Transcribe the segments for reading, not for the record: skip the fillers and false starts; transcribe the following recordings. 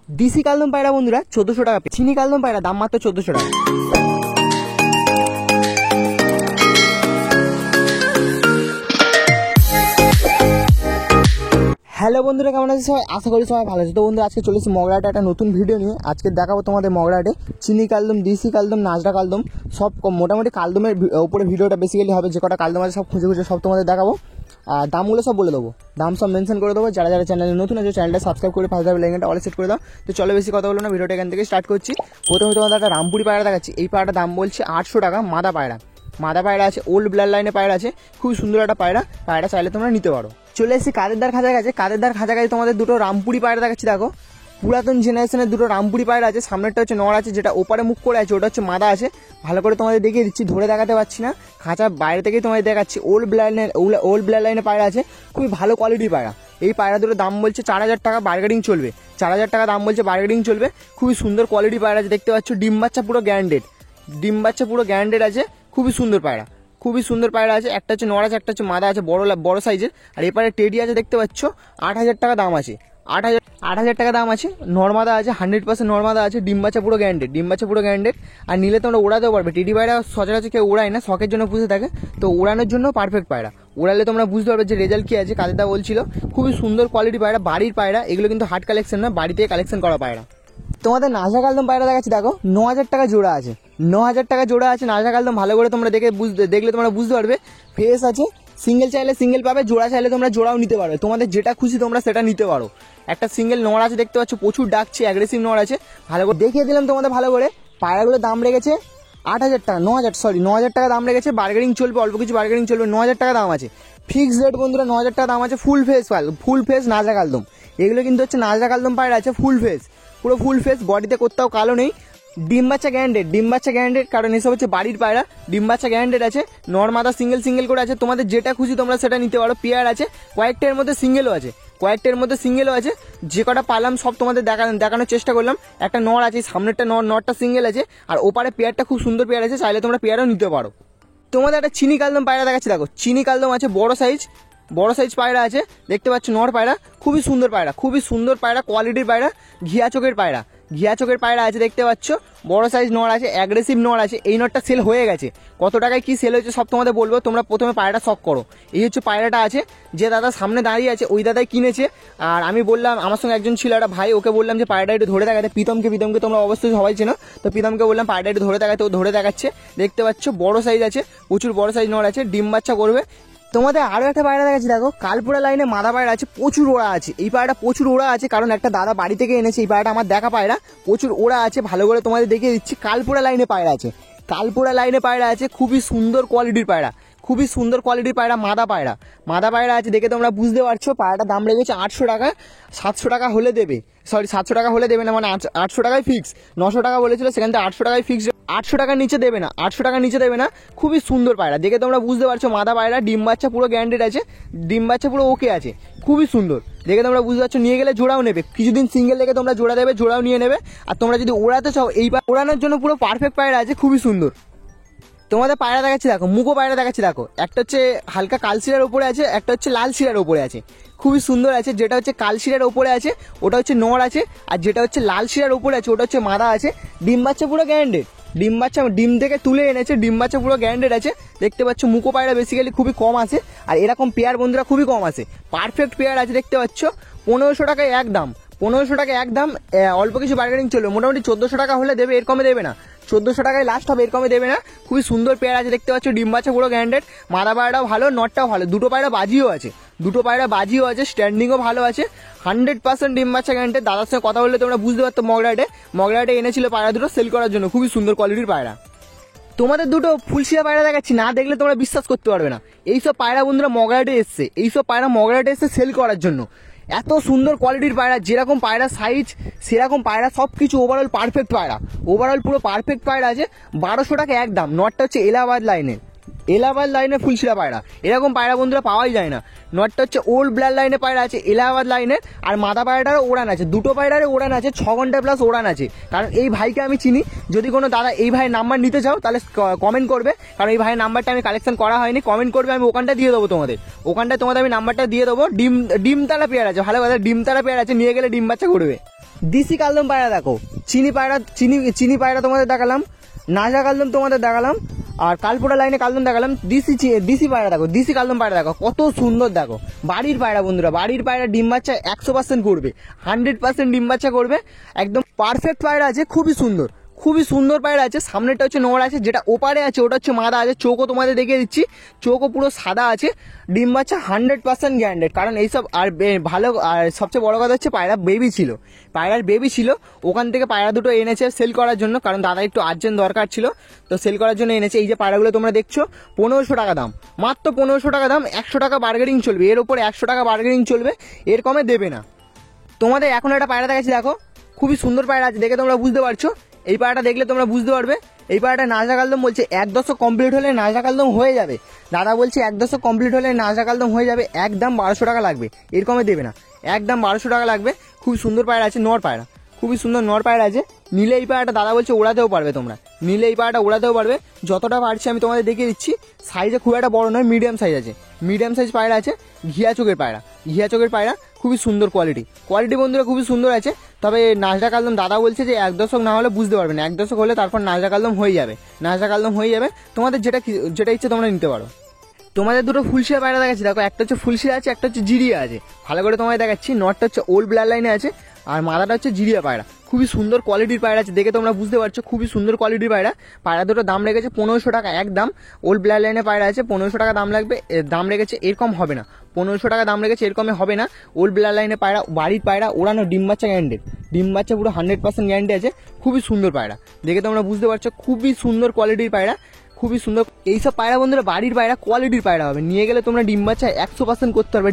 DC কালদম পায়রা বন্ধুরা 1400 টাকা, চিনি কালদম পায়রা দাম মাত্র 1400 টাকা। হ্যালো বন্ধুরা, কেমন আছে সবাই? আশা করি সবাই ভালো আছে। তো বন্ধুরা, আজকে চলেছি মগরাহাটে একটা নতুন ভিডিও নিয়ে। আজকে দেখাবো তোমাদের মগরাহাটে চিনি কালদম, ডিসি কালদম, নাজরা কালদম সব মোটামুটি কালদমের উপরে ভিডিওটা বেসিক্যালি হবে। যে কটা কালদম আছে সব খুঁজে খুঁজে সব তোমাদের দেখাবো, আর দামগুলো সব বলে দেবো, দাম সব মেনশন করে দেবো। যারা যারা চ্যানেলে নতুন আছে চ্যানেলটা সাবস্ক্রাইব করে পাশে থাকা বেল অল সেট করে দাও। তো চলো বেশি কথা বলো না, ভিডিওটা এখান থেকে স্টার্ট করছি। প্রথমে তোমাদের একটা রামপুরি পায়রা দেখাচ্ছি। এই পায়রাটার দাম বলছে 800 টাকা। মাদা পায়রা আছে, ওল্ড ব্লাড লাইনে পায়রা আছে, খুবই সুন্দর একটা পায়রা চাইলে তোমরা নিতে পারো। চলে এসেছি কাদেরদার খাঁচা কাছে। কাদেরদার খাঁচা কাছে তোমাদের দুটো রামপুরি পায়রা দেখাচ্ছি। দেখো, পুরাতন জেনারেশনের দুটো রামপুরি পায়রা আছে। সামনেরটা হচ্ছে নর আছে, যেটা ওপারে মুখ করে আছে, ওটা হচ্ছে মাদা আছে। ভালো করে তোমাদের দেখিয়ে দিচ্ছি, ধরে দেখাতে পারছি না, খাঁচা বাইরে থেকেই তোমাদের দেখাচ্ছি। ওল্ড ব্লাড লাইনে পায়রা আছে, খুবই ভালো কোয়ালিটির পায়রা। এই পায়রা দুটো দাম বলছে 4000 টাকা, বার্গেনিং চলবে। 4000 টাকা দাম বলছে, বার্গেনিং চলবে। খুবই সুন্দর কোয়ালিটির পায়রা আছে, দেখতে পাচ্ছ। ডিম বাচ্চা পুরো গ্যারান্টেড আছে। খুবই সুন্দর পায়রা আছে। একটা হচ্ছে নর আছে, একটা হচ্ছে মাদা আছে, বড় সাইজের। আর এপারে টেডি আছে, দেখতে পাচ্ছ। 8000 টাকা দাম আছে। 8000 টাকা দাম আছে। নর্মাদা আছে, 100% নর্মাদা আছে। ডিম বাচ্চা পুরো গ্যারান্টেড। আর নিলে তোমরা ওড়াতেও পারবে। টেডি পায়রা সচরাচর কেউ ওড়ায় না, শখের জন্য পুষে থাকে, তো ওড়ানোর জন্য পারফেক্ট পায়রা। ওড়ালে তোমরা বুঝতে পারবে যে রেজাল্ট কি আছে। কাদেরদা বলছিল খুবই সুন্দর কোয়ালিটি পায়রা, বাড়ির পায়রা। এগুলো কিন্তু হাট কালেকশন না, বাড়ি থেকে কালেকশন করা পায়রা। তোমাদের নাজরা কালদম পায়রা দেখাচ্ছি। দেখো, 9000 টাকা জোড়া আছে। 9000 টাকা জোড়া আছে নাজরা কালদম। ভালো করে তোমরা দেখলে তোমরা বুঝতে পারবে। ফেস আছে, সিঙ্গেল চাইলে সিঙ্গেল পাবে, জোড়া চাইলে তোমরা জোড়াও নিতে পারবে। তোমাদের যেটা খুশি তোমরা সেটা নিতে পারো। একটা সিঙ্গেল নড় আছে, দেখতে পাচ্ছ, প্রচুর ডাকছে, অ্যাগ্রেসিভ নড় আছে। ভালো করে দেখিয়ে দিলাম তোমাদের ভালো করে। পায়রাগুলোর দাম রেখেছে 8000 টাকা, 9000 টাকা দাম রেখেছে। বার্গেনিং চলবে, অল্প কিছু বার্গেনিং চলবে। 9000 টাকা দাম আছে, ফিক্স রেট বন্ধুরা। 9000 টাকা দাম আছে। Full face নাজরা কালদম। এগুলো কিন্তু হচ্ছে নাজরা কালদম পায়রা আছে, পুরো ফুল ফেস, বডিতে কোথাও কালো নেই। ডিম বাচ্চা গ্যারান্টেড, কারণ এসব হচ্ছে বাড়ির পায়রা। ডিম বাচ্চা গ্যারান্টেড আছে। নর্মাদা সিঙ্গেল করে আছে। তোমাদের যেটা খুশি তোমরা সেটা নিতে পারো। পেয়ার আছে, কয়েকটার মধ্যে সিঙ্গেলও আছে। যে কটা পালাম সব তোমাদের দেখানোর চেষ্টা করলাম। একটা নর আছে, সামনেরটা নরটা সিঙ্গেল আছে, আর ওপারে পেয়ারটা খুব সুন্দর পেয়ার আছে, চাইলে তোমরা পেয়ারও নিতে পারো। তোমাদের একটা চিনি কালদম পায়রা দেখাচ্ছি। দেখো, চিনি কালদম আছে, বড় সাইজ পায়রা আছে, দেখতে পাচ্ছ। নর পায়রা, খুবই সুন্দর পায়রা, কোয়ালিটির পায়রা, ঘিয়া চোখের পায়রা আছে, দেখতে পাচ্ছ। বড় সাইজ নর আছে, অ্যাগ্রেসিভ নর আছে। এই নরটা সেল হয়ে গেছে। কত টাকায় কি সেল হয়েছে সব তোমাদের বলবো। তোমরা প্রথমে পায়রাটা শখ করো। এই হচ্ছে পায়রাটা আছে, যে দাদা সামনে দাঁড়িয়ে আছে ওই দাদাই কিনেছে। আর আমি বললাম, আমার সঙ্গে একজন ছিল, একটা ভাই, ওকে বললাম যে পায়রাটা একটু ধরে দেখাতে। প্রীতমকে তোমরা অবশ্যই সবাই চেনো, তো প্রীতমকে বললাম পায়রাটা একটু ধরে দেখাতে। ও ধরে দেখাচ্ছে, দেখতে পাচ্ছ। বড় সাইজ আছে, প্রচুর বড় সাইজ নর আছে, ডিম বাচ্চা করবে। তোমাদের আরও একটা পায়রা দেখাচ্ছি। দেখো, কালপুরা লাইনে মাদা পায়রা আছে, প্রচুর ওড়া আছে। এই পায়রাটা প্রচুর ওড়া আছে, কারণ একটা দাদা বাড়ি থেকে এনেছে। এই পায়রাটা আমার দেখা পায়রা, প্রচুর ওড়া আছে। ভালো করে তোমাদের দেখিয়ে দিচ্ছি। কালপুরা লাইনে পায়রা আছে, খুবই সুন্দর কোয়ালিটির পায়রা, মাদা পায়রা আছে। দেখে তোমরা বুঝতে পারছো। পায়রাটার দাম লেগেছে 800 টাকা। 700 টাকা হলে দেবে, 700 টাকা হলে দেবে না, মানে 800 টাকায় ফিক্স। 900 টাকা বলেছিল, সেখান থেকে 800 টাকায় ফিক্স। 800 টাকার নিচে দেবে না। খুবই সুন্দর পায়রা, দেখে তোমরা বুঝতে পারছো। মাদা পায়রা, ডিম বাচ্চা পুরো গ্যারান্টেড আছে, ডিম বাচ্চা পুরো ওকে আছে, খুবই সুন্দর। দেখে তোমরা বুঝতে পারছো। নিয়ে গেলে জোড়াও নেবে, কিছুদিন সিঙ্গেল দেখে তোমরা জোড়া দেবে, জোড়াও নিয়ে নেবে। আর তোমরা যদি ওড়াতে চাও, এইবার ওড়ানোর জন্য পুরো পারফেক্ট পায়রা আছে, খুবই সুন্দর। তোমাদের পায়রা দেখাচ্ছি। দেখো, মুখো পায়রা দেখাচ্ছি। দেখো, একটা হচ্ছে হালকা কালশিরার ওপরে আছে, একটা হচ্ছে লাল শিরার ওপরে আছে, খুবই সুন্দর আছে। যেটা হচ্ছে কালশিরার ওপরে আছে ওটা হচ্ছে নর আছে, আর যেটা হচ্ছে লাল শিরার ওপরে আছে ওটা হচ্ছে মাদা আছে। ডিম বাচ্চা পুরো গ্যারান্টেড, ডিম থেকে তুলে এনেছে, ডিম বাচ্চা পুরো গ্যারান্টেড আছে, দেখতে পাচ্ছ। মুখো পায়রা বেসিক্যালি খুবই কম আছে, আর এরকম পেয়ার বন্ধুরা খুবই কম আছে। পারফেক্ট পেয়ার আছে, দেখতে পাচ্ছ। 1500 টাকায় একদম, অল্প কিছু বার্গেনিং চলবে। মোটামুটি 1400 টাকা হলে দেবে, এর কমে দেবে না। 1400 টাকায় লাস্ট হবে, এর কমে দেবে না। খুবই সুন্দর পেয়ার আছে, দেখতে পাচ্ছ। ডিম বাচ্চা পুরো গ্যারান্টেড। মাদা পায়রাটাও ভালো, নটটাও ভালো। দুটো পায়রা বাজিও আছে, স্ট্যান্ডিংও ভালো আছে। 100% ডিম বাচ্চা গ্যারান্টেড। দাদার সঙ্গে কথা বললে তোমরা বুঝতে পারতো। মগরাহাটে এনেছিল পায়রা দুটো সেল করার জন্য, খুবই সুন্দর কোয়ালিটির পায়রা। তোমাদের দুটো ফুলশিরা পায়রা দেখাচ্ছি, না দেখলে তোমরা বিশ্বাস করতে পারবে না। এইসব পায়রা বন্ধুরা মগরাহাটে এসছে সেল করার জন্য। এত সুন্দর কোয়ালিটির পায়রা, যেরকম পায়রা সাইজ সেরকম পায়রা, সব কিছু ওভারঅল পারফেক্ট পায়রা, পুরো পারফেক্ট পায়রা আছে। 1200 টাকা একদম। নটটা হচ্ছে এলাহাবাদ লাইনে ফুলশিরা পায়রা, এরকম পায়রা বন্ধুরা পাওয়াই যায় না। নটটা হচ্ছে ওল্ড ব্লাড লাইনে পায়রা আছে, এলাহাবাদ লাইনে। আর মাদা পায়রাটারও ওড়ান আছে, দুটো পায়রারে ওড়ান আছে, 6 ঘন্টা প্লাস ওড়ান আছে। কারণ এই ভাইকে আমি চিনি। যদি কোনো দাদা এই ভাইয়ের নাম্বার নিতে চাও তাহলে কমেন্ট করবে, কারণ এই ভাইয়ের নাম্বারটা আমি কালেকশন করা হয়নি। কমেন্ট করবে, আমি ওখানটা দিয়ে দেবো তোমাদের, আমি নাম্বারটা দিয়ে দেবো। ডিমতারা পেয়ার আছে, ভালো কথা, ডিমতারা পেয়ার আছে, নিয়ে গেলে ডিম বাচ্চা করবে। দিশি কালদম পায়রা দেখো, চিনি পায়রা তোমাদের দেখালাম, নাজরা কালদম তোমাদের দেখালাম, আর কালপোড়া লাইনে কালদম দেখালাম। দিশি পায়রা দেখো, দিশি কালদম পায়রা দেখো কত সুন্দর দেখো। বাড়ির পায়রা বন্ধুরা, বাড়ির পায়রা ডিম বাচ্চা 100% করবে, 100% ডিম বাচ্চা করবে, একদম পারফেক্ট পায়রা আছে, খুবই সুন্দর, খুবই সুন্দর পায়রা আছে। সামনেটা হচ্ছে নোড়া আছে, যেটা ওপারে আছে ওটা হচ্ছে মাদা আছে। চোখও তোমাদের দেখিয়ে দিচ্ছি, চোখও পুরো সাদা আছে। ডিম বাচ্চা 100% গ্যারান্টেড, কারণ এইসব আর ভালো। আর সবচেয়ে বড় কথা হচ্ছে পায়রা বেবি ছিল, পায়রার বেবি ছিল, ওখান থেকে পায়রা দুটো এনেছে সেল করার জন্য, কারণ দাদা একটু আর্জেন্ট দরকার ছিল, তো সেল করার জন্য এনেছে। এই যে পায়রাগুলো তোমরা দেখছো 1500 টাকা দাম, মাত্র 1500 টাকা দাম। 100 টাকা বার্গেনিং চলবে, এর উপরে 100 টাকা বার্গেনিং চলবে, এর কমে দেবে না। তোমাদের এখন একটা পায়রা দেখাচ্ছি দেখো, খুবই সুন্দর পায়রা আছে, দেখে তোমরা বুঝতে পারছো। এই পায়রাটা দেখলে তোমরা বুঝতে পারবে। এই পায়রাটা নাজরা কালদম বলছে 1 দশক কমপ্লিট হলে নাজরা কালদম হয়ে যাবে। দাদা বলছে 1 দশক কমপ্লিট হলে নাজরা কালদম হয়ে যাবে, একদম 1200 টাকা লাগবে, এর কমে দেবে না, একদম 1200 টাকা লাগবে। খুব সুন্দর পায়রা আছে, নর পায়রা, খুবই সুন্দর নর পায়রা আছে। নিলে এই পায়রাটা দাদা বলছে ওড়াতেও পারবে, তোমরা নিলে এই পায়রাটা ওড়াতেও পারবে। যতটা পারছি আমি তোমাদের দেখিয়ে দিচ্ছি। সাইজে খুব একটা বড় নয়, মিডিয়াম সাইজ আছে, মিডিয়াম সাইজ পায়রা আছে। ঘিয়া চোখের পায়রা, ঘিয়া চোখের পায়রা, খুবই সুন্দর কোয়ালিটি বন্ধুরা, খুবই সুন্দর আছে। তবে নাজরা কালদম দাদা বলছে যে 1 দশক না হলে বুঝতে পারবে না, 1 দশক হলে তারপর নাজরা কালদম হয়ে যাবে, নাজরা কালদম হয়ে যাবে। তোমাদের যেটা ইচ্ছে তোমরা নিতে পারো। তোমাদের দুটো ফুলশিয়া পায়রা দেখাচ্ছি দেখো, একটা হচ্ছে ফুলশিয়া আছে, একটা হচ্ছে জিরিয়া আছে। ভালো করে তোমায় দেখাচ্ছি, নটটা হচ্ছে ওল্ড ব্লাড লাইনে আছে, আর মাদাটা হচ্ছে জিরিয়া পায়রা। খুবই সুন্দর কোয়ালিটির পায়রা আছে, দেখে তোমরা বুঝতে পারছো, খুবই সুন্দর কোয়ালিটির পায়রা। পায়রা দুটো দাম রেখেছে 1500 টাকা একদম। ওল্ড ব্লাড লাইনে পায়রা আছে, 1500 টাকা দাম লাগবে, দাম রেখেছে, এরকম হবে না। 1500 টাকা দাম রেখেছে, এরকমই হবে না। ওল্ড ব্লাড লাইনে পায়রা, বাড়ির পায়রা, ওড়ানো, ডিম বাচ্চা গ্যারান্টেড, ডিম বাচ্চা পুরো 100% গ্যারান্টি আছে। খুবই সুন্দর পায়রা, দেখে তোমরা বুঝতে পারছো, খুবই সুন্দর কোয়ালিটির পায়রা, খুবই সুন্দর। এইসব পায়রা বন্ধুরা বাড়ির পায়রা, কোয়ালিটির পায়রা হবে, নিয়ে গেলে তোমরা ডিম বাচ্চা 100% করতে পারবে।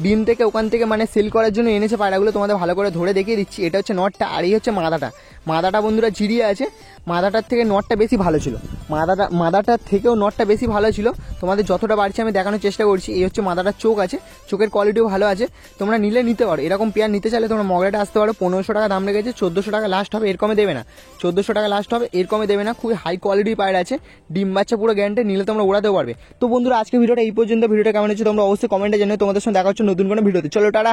ডিম থেকে ওখান থেকে মানে সেল করার জন্য এনেছে পায়রাগুলো, তোমাদের ভালো করে ধরে দেখিয়ে দিচ্ছি। এটা হচ্ছে নটটা, আর এই হচ্ছে মাদাটা বন্ধুরা জিরিয়ে আছে। মাদাটার থেকে নটটা বেশি ভালো ছিল, মাদাটার থেকেও নটটা বেশি ভালো ছিল। তোমাদের যতটা বাড়ছে আমি দেখানোর চেষ্টা করছি। এই হচ্ছে মাদাটার চোখ আছে, চোখের কোয়ালিটিও ভালো আছে। তোমরা নিলে নিতে পারো, এরকম পেয়ার নিতে চাইলে তোমরা মগরাটা আসতে পারো। 1500 টাকা দাম রেখেছে, 1400 টাকা লাস্ট হবে, এর কমে দেবে না। 1400 টাকা লাস্ট হবে, এর কমে দেবে না। খুবই হাই কোয়ালিটির পায়রা আছে, ডিম বাচ্চা পুরো গ্যারান্টি, নিলে তোমরা ওড়াতেও পারবে। তো বন্ধুরা আজকে ভিডিওটা এই পর্যন্ত। ভিডিওটা কেমন হচ্ছে তোমরা অবশ্যই কমেন্টে জানিও। তোমাদের সঙ্গে দেখা হচ্ছে নতুন কোনো ভিডিওতে। চলো টাটা।